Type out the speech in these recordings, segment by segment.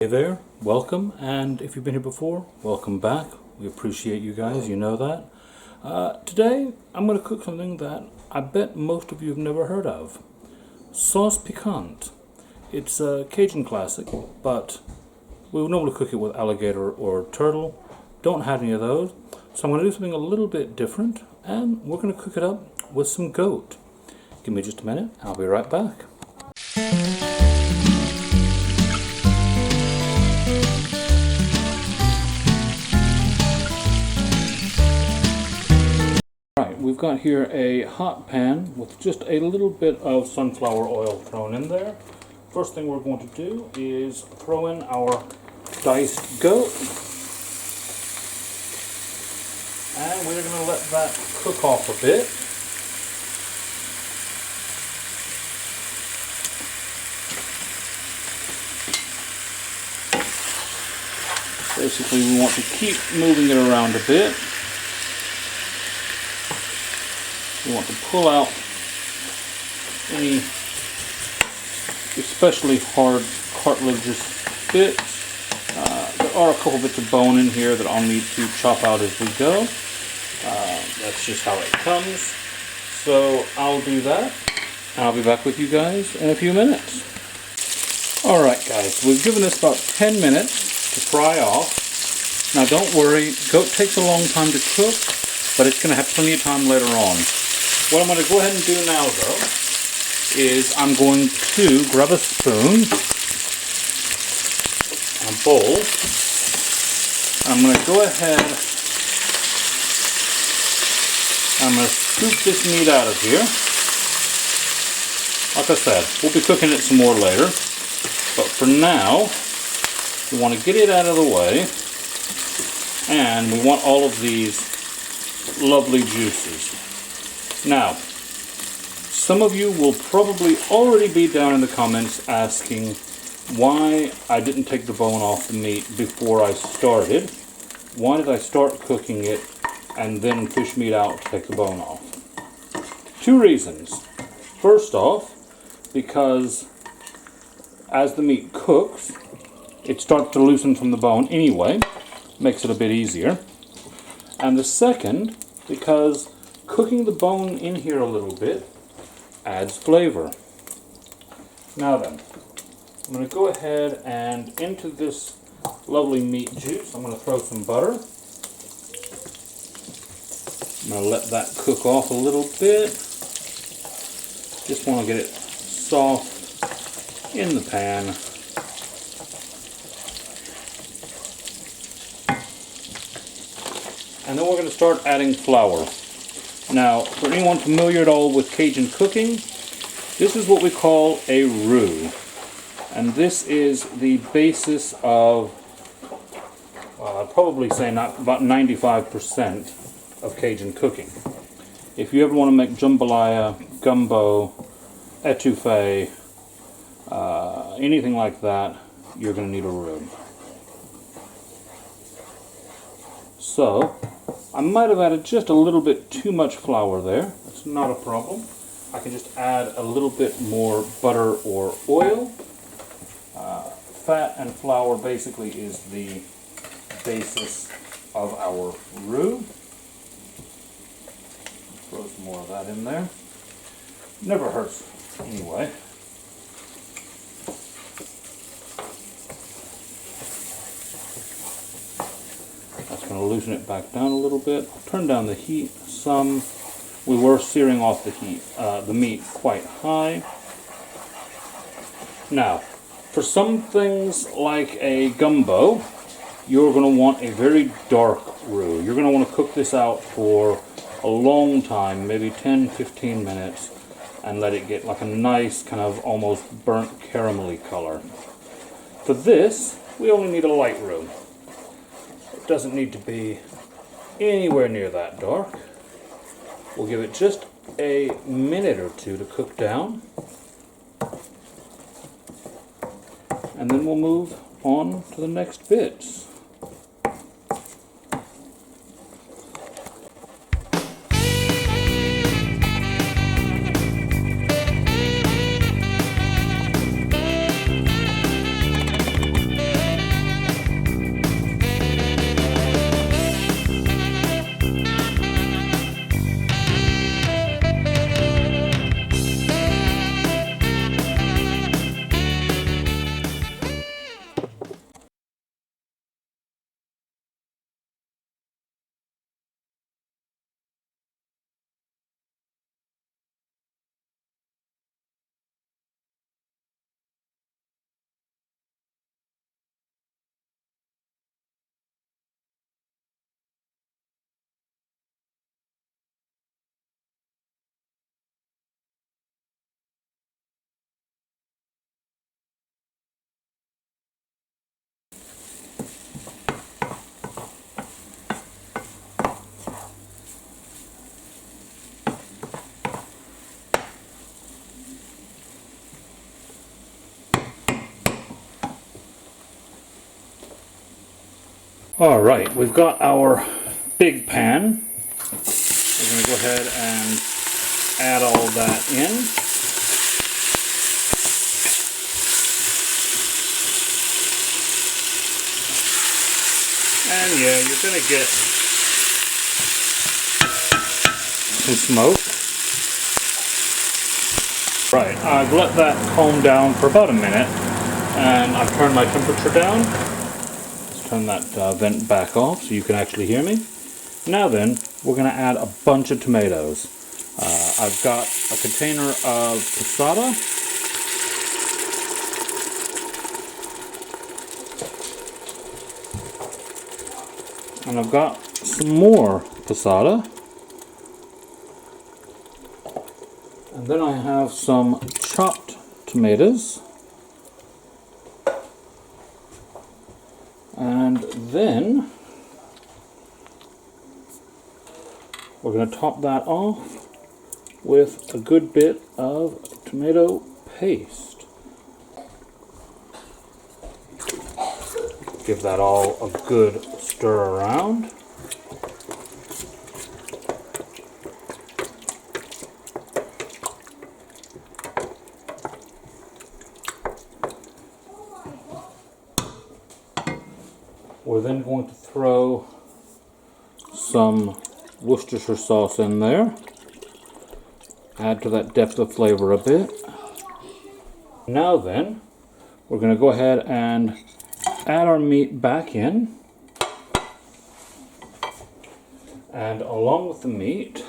Hey there, welcome, and if you've been here before, welcome back. We appreciate you guys, you know that. Today, I'm going to cook something that I bet most of you have never heard of. Sauce Piquant. It's a Cajun classic, but we would normally cook it with alligator or turtle. Don't have any of those, so I'm going to do something a little bit different, and we're going to cook it up with some goat. Give me just a minute, I'll be right back. We've got here a hot pan with just a little bit of sunflower oil thrown in there. First thing we're going to do is throw in our diced goat. And we're going to let that cook off a bit. Basically, we want to keep moving it around a bit. We want to pull out any especially hard cartilaginous bits. There are a couple bits of bone in here that I'll need to chop out as we go. That's just how it comes. So I'll do that, and I'll be back with you guys in a few minutes. Alright guys, we've given this about 10 minutes to fry off. Now don't worry, goat takes a long time to cook, but it's going to have plenty of time later on. What I'm going to go ahead and do now, though, is I'm going to grab a spoon, a bowl. I'm going to go ahead, I'm going to scoop this meat out of here. Like I said, we'll be cooking it some more later, but for now, we want to get it out of the way, and we want all of these lovely juices. Now, some of you will probably already be down in the comments asking why I didn't take the bone off the meat before I started. Why did I start cooking it and then fish meat out to take the bone off? Two reasons. First off, because as the meat cooks, it starts to loosen from the bone anyway, makes it a bit easier. And the second, because cooking the bone in here a little bit adds flavor. Now then, I'm going to go ahead and into this lovely meat juice, I'm going to throw some butter. I'm going to let that cook off a little bit. Just want to get it soft in the pan. And then we're going to start adding flour. Now, for anyone familiar at all with Cajun cooking, this is what we call a roux. And this is the basis of, well, I'd probably say about 95% of Cajun cooking. If you ever want to make jambalaya, gumbo, etouffee, anything like that, you're going to need a roux. So, I might have added just a little bit too much flour there. That's not a problem. I can just add a little bit more butter or oil. Fat and flour basically is the basis of our roux. Throw some more of that in there. Never hurts anyway. Going to loosen it back down a little bit. Turn down the heat some. We were searing off the meat quite high. Now, for some things like a gumbo, you're going to want a very dark roux. You're going to want to cook this out for a long time, maybe 10-15 minutes, and let it get like a nice kind of almost burnt caramelly color. For this, we only need a light roux. Doesn't need to be anywhere near that dark. We'll give it just a minute or two to cook down, and then we'll move on to the next bits. Alright, we've got our big pan. We're going to go ahead and add all that in. And yeah, you're going to get some smoke. Right, I've let that calm down for about a minute, and I've turned my temperature down. Let's turn that vent back off so you can actually hear me. Now then, we're going to add a bunch of tomatoes. I've got a container of passata. And I've got some more passata. And then I have some chopped tomatoes. And then we're going to top that off with a good bit of tomato paste. Give that all a good stir around. We're then going to throw some Worcestershire sauce in there. Add to that depth of flavor a bit. Now then, we're going to go ahead and add our meat back in. And along with the meat,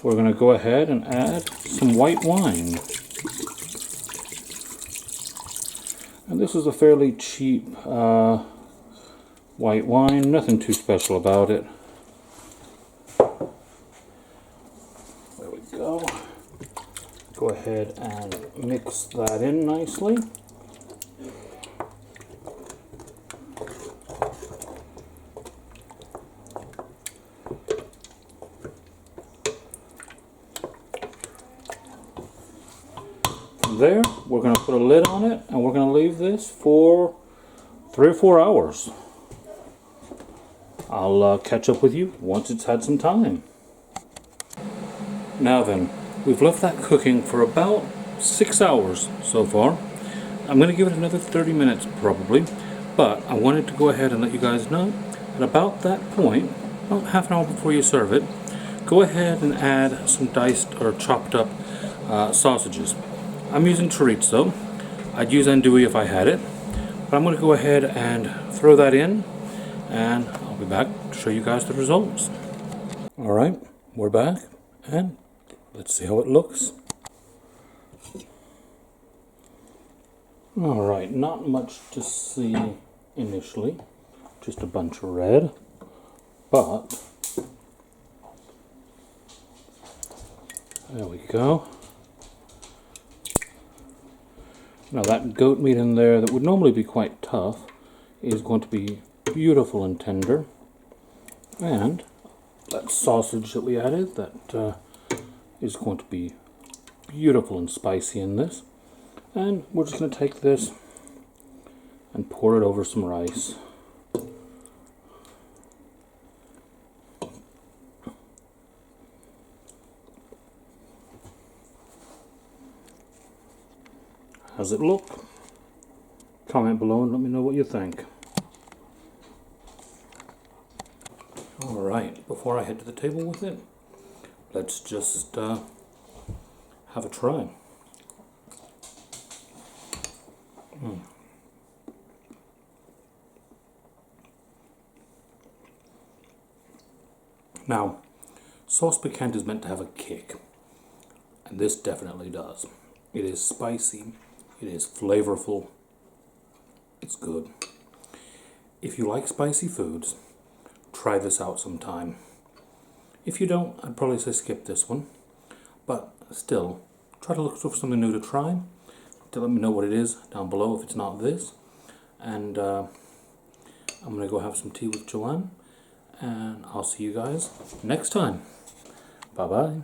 we're going to go ahead and add some white wine. And this is a fairly cheap white wine, nothing too special about it. There we go. Go ahead and mix that in nicely. There, we're going to put a lid on it and we're going to leave this for 3 or 4 hours. I'll catch up with you once it's had some time. Now then, we've left that cooking for about 6 hours so far. I'm going to give it another 30 minutes probably, but I wanted to go ahead and let you guys know at about that point, about half an hour before you serve it, go ahead and add some diced or chopped up sausages. I'm using chorizo. I'd use andouille if I had it, but I'm going to go ahead and throw that in, and I'll be back to show you guys the results. Alright, we're back, and let's see how it looks. Alright, not much to see initially, just a bunch of red, but there we go. Now that goat meat in there that would normally be quite tough is going to be beautiful and tender. And that sausage that we added that is going to be beautiful and spicy in this. And we're just going to take this and pour it over some rice. How's it look? Comment below and let me know what you think. Alright, before I head to the table with it, let's just have a try. Now, sauce piquant is meant to have a kick, and this definitely does. It is spicy. It is flavorful. It's good. If you like spicy foods, try this out sometime. If you don't, I'd probably say skip this one. But still, try to look for something new to try. To let me know what it is down below if it's not this. And I'm going to go have some tea with Joanne. And I'll see you guys next time. Bye-bye.